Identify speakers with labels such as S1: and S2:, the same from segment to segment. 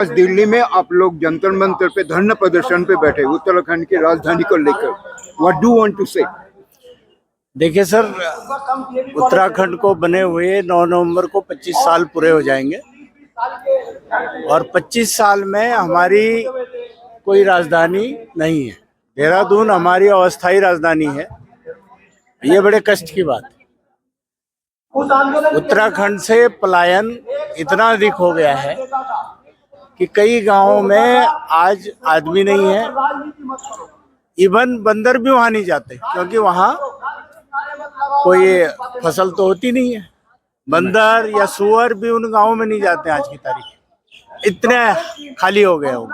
S1: आज दिल्ली में आप लोग जंतर मंतर पे धरना प्रदर्शन पे बैठे उत्तराखंड की राजधानी को लेकर, व्हाट डू वांट टू से?
S2: देखिए सर, उत्तराखंड को बने हुए 9 नवंबर को 25 साल पूरे हो जाएंगे और 25 साल में हमारी कोई राजधानी नहीं है। देहरादून हमारी अस्थायी राजधानी है। ये बड़े कष्ट की बात है। उत्तराखंड से पलायन इतना अधिक हो गया है कि कई गांवों में आज आदमी नहीं है। इवन बंदर भी वहां नहीं जाते क्योंकि वहां कोई फसल तो होती नहीं है। बंदर या सुअर भी उन गांवों में नहीं जाते आज की तारीख। इतने खाली हो गए वो।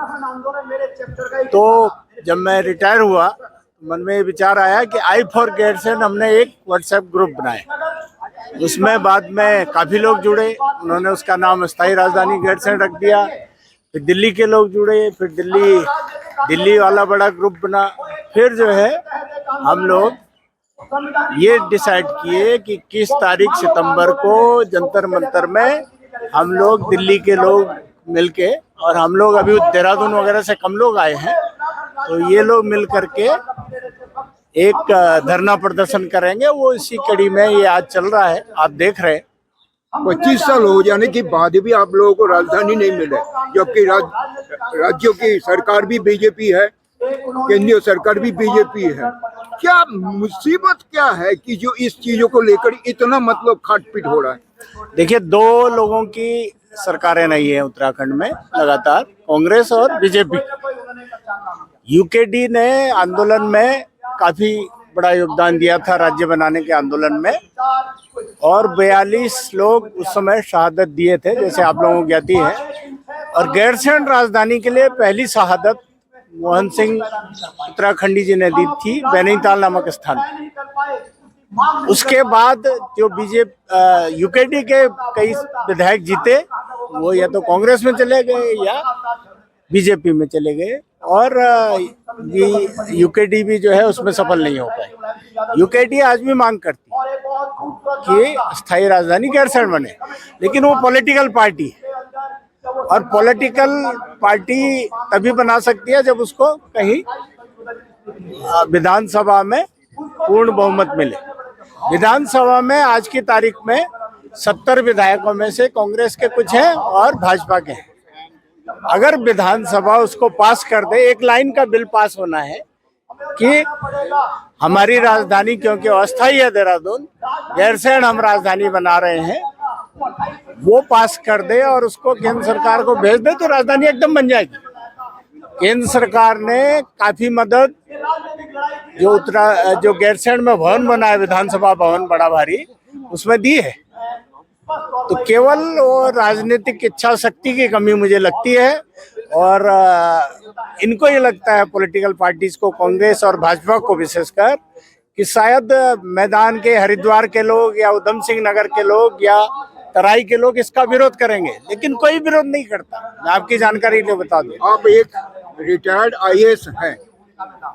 S2: तो जब मैं रिटायर हुआ मन में विचार आया कि आई फॉर गैरसैंण हमने एक व्हाट्सएप ग्रुप बनाया। उसमें बाद में काफी लोग जुड़े, उन्होंने उसका नाम अस्थायी राजधानी गैरसैंण रख दिया। फिर दिल्ली के लोग जुड़े, फिर दिल्ली वाला बड़ा ग्रुप बना। फिर जो है हम लोग ये डिसाइड किए कि किस तारीख सितंबर को जंतर मंतर में हम लोग दिल्ली के लोग मिलके, और हम लोग अभी देहरादून वगैरह से कम लोग आए हैं, तो ये लोग मिल करके एक धरना प्रदर्शन करेंगे। वो इसी कड़ी में ये आज चल रहा है, आप देख रहे हैं।
S1: 25 साल हो जाने के बाद भी आप लोगों को राजधानी नहीं मिले, जबकि राज्यों की सरकार भी बीजेपी है, केंद्रीय सरकार भी बीजेपी है। क्या मुसीबत क्या है कि जो इस चीजों को लेकर इतना मतलब खाटपीट हो रहा है?
S2: देखिए, दो लोगों की सरकारें नहीं है उत्तराखंड में लगातार, कांग्रेस और बीजेपी। यूकेडी ने आंदोलन में काफी बड़ा योगदान दिया था राज्य बनाने के आंदोलन में, और 42 लोग उस समय शहादत दिए थे, जैसे आप लोगों को ज्ञात है। और गैरसैंण राजधानी के लिए पहली शहादत मोहन सिंह उत्तराखंडी जी ने दी थी, बैनीताल नामक स्थान। उसके बाद जो बीजेपी यूकेडी के कई विधायक जीते, वो या तो कांग्रेस में चले गए या बीजेपी में चले गए, और यूकेडी भी जो है उसमें सफल नहीं हो पाए। यूकेडी आज भी मांग करती कि स्थायी राजधानी गैरसैंण बने, लेकिन वो पॉलिटिकल पार्टी है, और पॉलिटिकल पार्टी तभी बना सकती है जब उसको कहीं विधानसभा में पूर्ण बहुमत मिले। विधानसभा में आज की तारीख में 70 विधायकों में से कांग्रेस के कुछ हैं और भाजपा के हैं। अगर विधानसभा उसको पास कर दे, एक लाइन का बिल पास होना है कि हमारी राजधानी क्योंकि अस्थायी है देहरादून, गैरसैंण हम राजधानी बना रहे हैं, वो पास कर दे और उसको केंद्र सरकार को भेज दे, तो राजधानी एकदम बन जाएगी। केंद्र सरकार ने काफी मदद जो गैरसैंण में भवन बना है, विधानसभा भवन बड़ा भारी, उसमें दी है। तो केवल वो राजनीतिक इच्छा शक्ति की कमी मुझे लगती है, और इनको ये लगता है पॉलिटिकल पार्टीज को, कांग्रेस और भाजपा को विशेषकर, कि शायद मैदान के हरिद्वार के लोग या उधम सिंह नगर के लोग या तराई के लोग इसका विरोध करेंगे, लेकिन कोई विरोध नहीं करता। मैं आपकी जानकारी के लिए बता दूं,
S1: आप एक रिटायर्ड आईएएस हैं,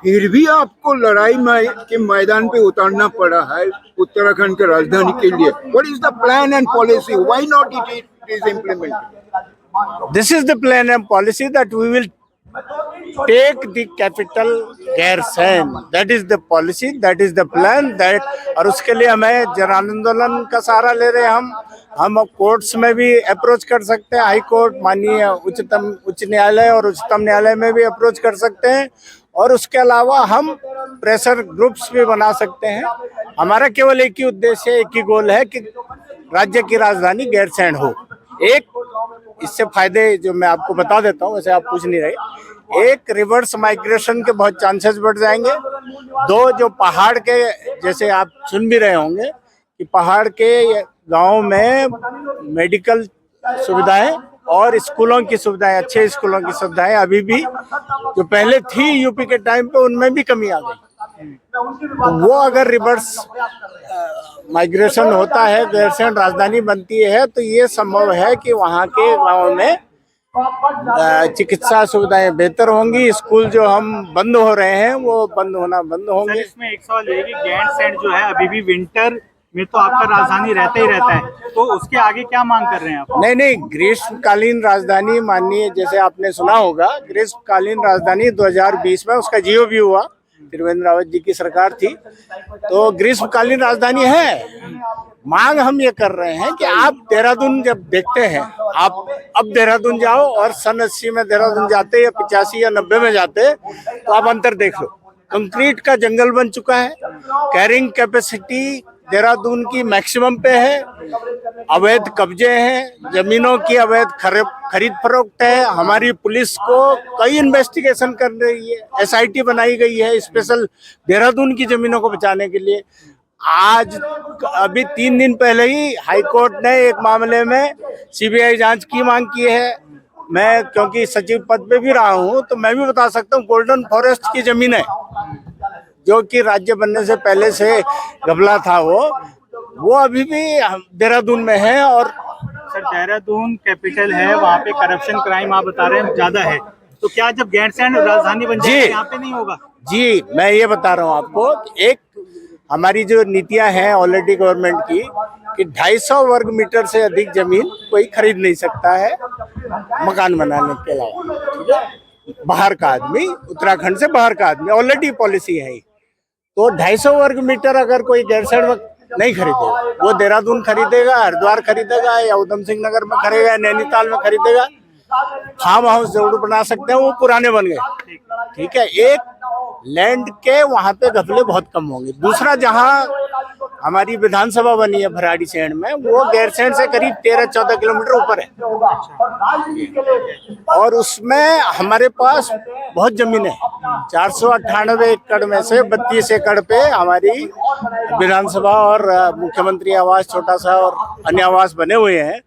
S1: फिर भी आपको लड़ाई के मैदान पे उतारना पड़ा है उत्तराखंड की राजधानी के लिए। What is the plan and policy? Why not it is implemented?
S2: This is the plan and policy that we will take the capital Gairsain. that is the policy, that is the plan that, और उसके लिए हमें जन आंदोलन का सहारा ले रहे हैं। हम कोर्ट्स में भी अप्रोच कर सकते हैं, हाई कोर्ट, माननीय उच्च न्यायालय और उच्चतम न्यायालय में भी अप्रोच कर सकते हैं, और उसके अलावा हम प्रेशर ग्रुप्स भी बना सकते हैं। हमारा केवल एक ही उद्देश्य है, एक ही गोल है कि राज्य की राजधानी गैरसैंण हो। एक इससे फायदे जो मैं आपको बता देता हूँ, वैसे आप पूछ नहीं रहे। एक, रिवर्स माइग्रेशन के बहुत चांसेस बढ़ जाएंगे। दो, जो पहाड़ के, जैसे आप सुन भी रहे होंगे कि पहाड़ के गांव में मेडिकल सुविधाएं और स्कूलों की सुविधाएं, अच्छे स्कूलों की सुविधाएं अभी भी जो पहले थी यूपी के टाइम पे, उनमें भी कमी आ गई। तो वो अगर रिवर्स माइग्रेशन होता है, गैरसैंण राजधानी बनती है, तो ये संभव है कि वहाँ के गाँव में चिकित्सा सुविधाएं बेहतर होंगी। स्कूल जो हम बंद हो रहे हैं वो बंद होना बंद होंगे।
S3: इसमें एक सवाल ये है कि गैरसैंण जो है अभी भी विंटर में तो आपका राजधानी रहता ही रहता है, तो उसके आगे क्या मांग कर रहे हैं आप?
S2: नहीं, ग्रीष्मकालीन राजधानी माननीय, जैसे आपने सुना होगा, ग्रीष्मकालीन राजधानी 2020 में उसका जियो भी हुआ, त्रिवेंद्र रावत जी की सरकार थी, तो ग्रीष्मकालीन राजधानी है। मांग हम ये कर रहे हैं कि आप देहरादून जब देखते हैं, आप अब देहरादून जाओ और सन 80 में देहरादून जाते या 85 या 90 में जाते, तो आप अंतर देख लो। कंक्रीट का जंगल बन चुका है, कैरिंग कैपेसिटी देहरादून की मैक्सिमम पे है, अवैध कब्जे हैं, जमीनों की अवैध खरीद फरोख्त है। हमारी पुलिस को कई इन्वेस्टिगेशन कर रही है, एसआईटी बनाई गई है स्पेशल देहरादून की जमीनों को बचाने के लिए। आज अभी 3 दिन पहले ही हाई कोर्ट ने एक मामले में सीबीआई जांच की मांग की है। मैं क्योंकि सचिव पद पे भी रहा हूं, तो मैं भी बता सकता हूं, गोल्डन फॉरेस्ट की जमीन है जो कि राज्य बनने से पहले से घपला था, वो अभी भी देहरादून में है। और
S3: सर, देहरादून कैपिटल है, वहाँ पे करप्शन क्राइम आप बता रहे हैं ज्यादा है, तो क्या जब गैरसैंण राजधानी बन जाएगी यहाँ पे नहीं होगा?
S2: जी, मैं ये बता रहा हूँ आपको, एक हमारी जो नीतियां हैं ऑलरेडी गवर्नमेंट की, कि 250 वर्ग मीटर से अधिक जमीन कोई खरीद नहीं सकता है मकान बनाने के अलावा, ठीक है? बाहर का आदमी, उत्तराखंड से बाहर का आदमी, ऑलरेडी पॉलिसी है। तो 250 वर्ग मीटर अगर कोई गैरसैंण नहीं खरीदेगा, वो देहरादून खरीदेगा, हरिद्वार खरीदेगा, या उधम सिंह नगर में खरीदेगा, नैनीताल में खरीदेगा, फार्म हाउस जरूर बना सकते हैं, वो पुराने बन गए, ठीक है? एक लैंड के वहां पे घपले बहुत कम होंगे। दूसरा, जहां हमारी विधानसभा बनी है भराड़ीसैंण में, वो गैरसैंण से करीब 13-14 किलोमीटर ऊपर है, और उसमें हमारे पास बहुत जमीन है। 498 एकड़ में से 32 एकड़ पे हमारी विधानसभा और मुख्यमंत्री आवास छोटा सा और अन्य आवास बने हुए हैं,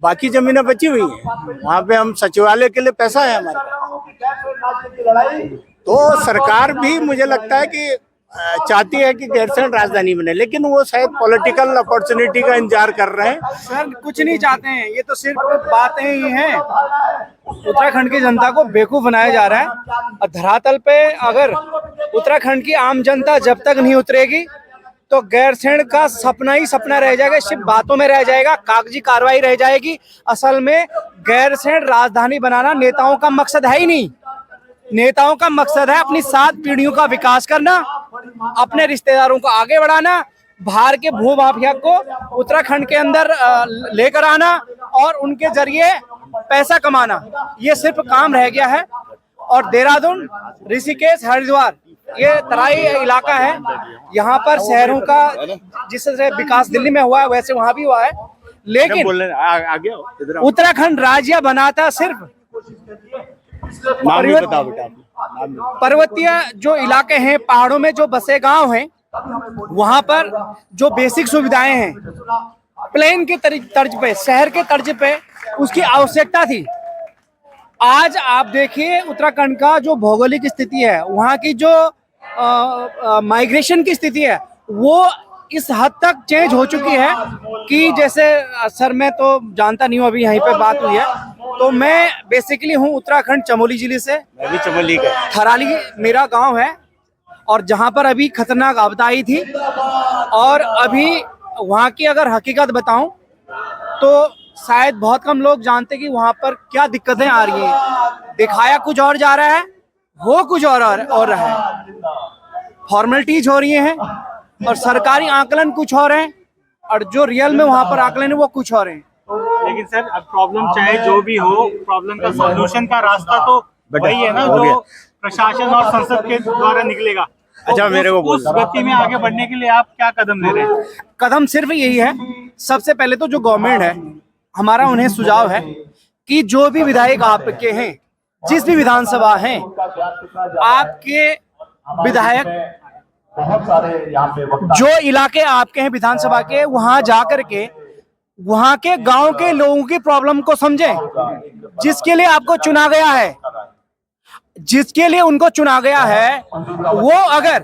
S2: बाकी जमीनें बची हुई हैं। वहाँ पे हम सचिवालय के लिए पैसा है हमारे पास। तो सरकार भी मुझे लगता है कि चाहती है कि गैरसैंण राजधानी बने, लेकिन वो शायद पॉलिटिकल अपॉर्चुनिटी का इंतजार कर रहे हैं।
S4: सर, कुछ नहीं चाहते हैं, ये तो सिर्फ बातें ही हैं। उत्तराखंड की जनता को बेवकूफ बनाया जा रहा है, और धरातल पे अगर उत्तराखंड की आम जनता जब तक नहीं उतरेगी, तो गैरसैंण का सपना ही सपना रह जाएगा, सिर्फ बातों में रह जाएगा, कागजी कार्रवाई रह जाएगी। असल में गैरसैंण राजधानी बनाना नेताओं का मकसद है ही नहीं। नेताओं का मकसद है अपनी 7 पीढ़ियों का विकास करना, अपने रिश्तेदारों को आगे बढ़ाना, बाहर के भू माफिया को उत्तराखंड के अंदर लेकर आना और उनके जरिए पैसा कमाना। ये सिर्फ काम रह गया है। और देहरादून, ऋषिकेश, हरिद्वार, ये तराई इलाका है। यहाँ पर शहरों का जिस तरह विकास दिल्ली में हुआ है, वैसे वहाँ भी हुआ है, लेकिन उत्तराखंड राज्य बनाता सिर्फ पर्वतीय जो इलाके हैं, पहाड़ों में जो बसे गांव हैं, वहां पर जो बेसिक सुविधाएं हैं, प्लेन के तर्ज पे, शहर के तर्ज पे उसकी आवश्यकता थी। आज आप देखिए उत्तराखंड का जो भौगोलिक स्थिति है, वहाँ की जो माइग्रेशन की स्थिति है, वो इस हद तक चेंज हो चुकी है कि जैसे सर, मैं तो जानता नहीं हूँ, अभी यहीं पे बात हुई है, तो मैं बेसिकली हूँ उत्तराखंड चमोली जिले से।
S2: मैं भी चमोली का।
S4: थराली मेरा गांव है, और जहाँ पर अभी खतरनाक आपदा आई थी, और अभी वहाँ की अगर हकीकत बताऊं तो शायद बहुत कम लोग जानते कि वहाँ पर क्या दिक्कतें आ रही हैं। दिखाया कुछ और जा रहा है, हो कुछ और रहा है। फॉर्मेलिटीज हो रही हैं और सरकारी आकलन कुछ और हैं, और जो रियल में वहाँ पर आकलन है वो कुछ और हैं।
S3: लेकिन सर, अब प्रॉब्लम चाहे जो भी हो, प्रॉब्लम का सॉल्यूशन का रास्ता तो वही है ना, जो प्रशासन और संसद के द्वारा निकलेगा।
S2: अच्छा, मेरे को
S3: उस गति में आगे बढ़ने के लिए आप क्या कदम ले रहे हैं?
S4: कदम सिर्फ यही है, सबसे पहले तो जो गवर्नमेंट है, हमारा उन्हें सुझाव है कि जो भी विधायक आपके हैं, जिस भी विधानसभा हैं, आपके विधायक जो इलाके आपके हैं विधानसभा के, वहां जाकर के वहां के गांव के लोगों की प्रॉब्लम को समझें। जिसके लिए आपको चुना गया है, जिसके लिए उनको चुना गया है, वो अगर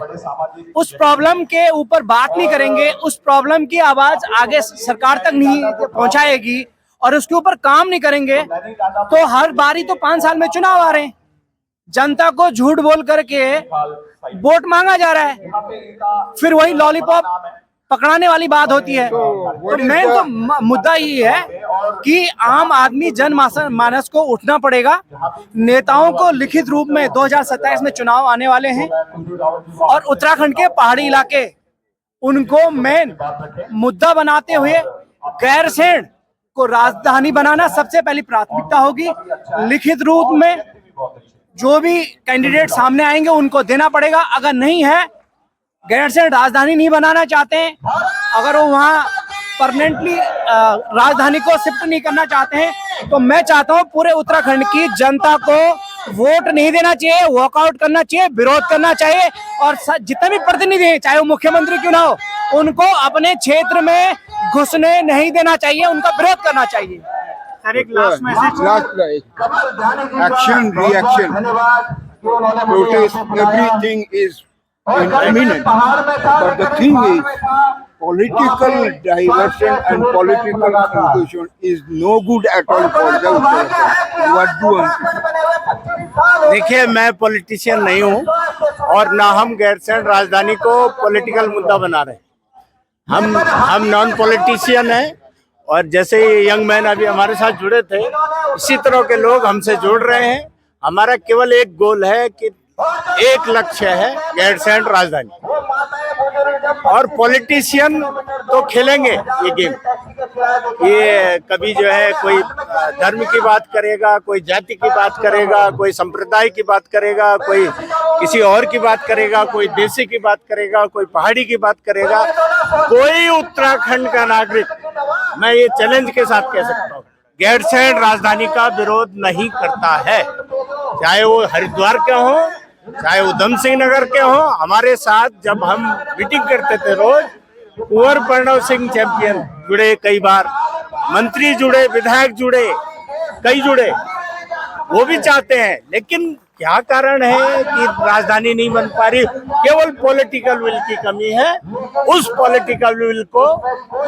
S4: उस प्रॉब्लम के ऊपर बात नहीं करेंगे, उस प्रॉब्लम की आवाज आगे सरकार तक नहीं पहुंचाएगी और उसके ऊपर काम नहीं करेंगे, तो हर बारी तो 5 साल में चुनाव आ रहे हैं, जनता को झूठ बोल करके वोट मांगा जा रहा है, फिर वही लॉलीपॉप पकड़ाने वाली बात होती है।
S1: तो
S4: तो
S1: what is
S4: मेन
S1: the-
S4: तो मुद्दा ये है कि आम आदमी जनमानस को उठना पड़ेगा। नेताओं को लिखित रूप में 2027 में चुनाव आने वाले हैं और उत्तराखंड के पहाड़ी इलाके उनको मेन मुद्दा बनाते हुए गैरसैंण को राजधानी बनाना सबसे पहली प्राथमिकता होगी। लिखित रूप में जो भी कैंडिडेट सामने आएंगे उनको देना पड़ेगा। अगर नहीं है, गैरसैंण राजधानी नहीं बनाना चाहते हैं, अगर वो वहाँ परमानेंटली राजधानी को शिफ्ट नहीं करना चाहते हैं, तो मैं चाहता हूँ पूरे उत्तराखंड की जनता को वोट नहीं देना चाहिए, वॉकआउट करना चाहिए, विरोध करना चाहिए और जितने भी प्रतिनिधि हैं, चाहे वो मुख्यमंत्री क्यों ना हो, उनको अपने क्षेत्र में घुसने नहीं देना चाहिए, उनका विरोध करना चाहिए।
S3: सर एक last message.
S1: Last action, reaction, protest, everything is imminent. But the thing is, political diversion and political confusion is no good at all for the Uttarakhand. What do you want?
S2: देखिए, मैं politician नहीं हूँ और ना हम गैरसैंण राजधानी को political मुद्दा बना रहे हैं। हम नॉन पॉलिटिशियन हैं और जैसे ये यंग मैन अभी हमारे साथ जुड़े थे, इसी तरह के लोग हमसे जुड़ रहे हैं। हमारा केवल एक गोल है कि एक लक्ष्य है, गैरसैंण राजधानी। और पॉलिटिशियन तो खेलेंगे ये गेम। ये कभी जो है कोई धर्म की बात करेगा, कोई जाति की बात करेगा, कोई संप्रदाय की बात करेगा, कोई किसी और की बात करेगा, कोई देशी की बात करेगा, कोई पहाड़ी की बात करेगा। कोई उत्तराखंड का नागरिक, मैं ये चैलेंज के साथ कह सकता हूँ, गैरसैंण राजधानी का विरोध नहीं करता है। चाहे वो हरिद्वार के हों, चाहे उधम सिंह नगर के हों। हमारे साथ जब हम मीटिंग करते थे रोज, कुंवर प्रणव सिंह चैंपियन जुड़े, कई बार मंत्री जुड़े, विधायक जुड़े, कई जुड़े। वो भी चाहते हैं, लेकिन क्या कारण है कि राजधानी नहीं बन पा रही? केवल पॉलिटिकल विल की कमी है। उस पॉलिटिकल विल को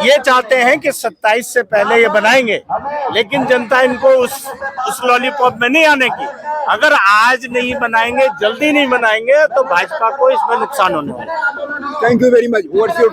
S2: ये चाहते हैं कि 27 से पहले ये बनाएंगे, लेकिन जनता इनको उस लॉलीपॉप में नहीं आने की। अगर आज नहीं बनाएंगे, जल्दी नहीं बनाएंगे, तो भाजपा को इसमें नुकसान होने वाला है।
S1: Thank you very much. What's your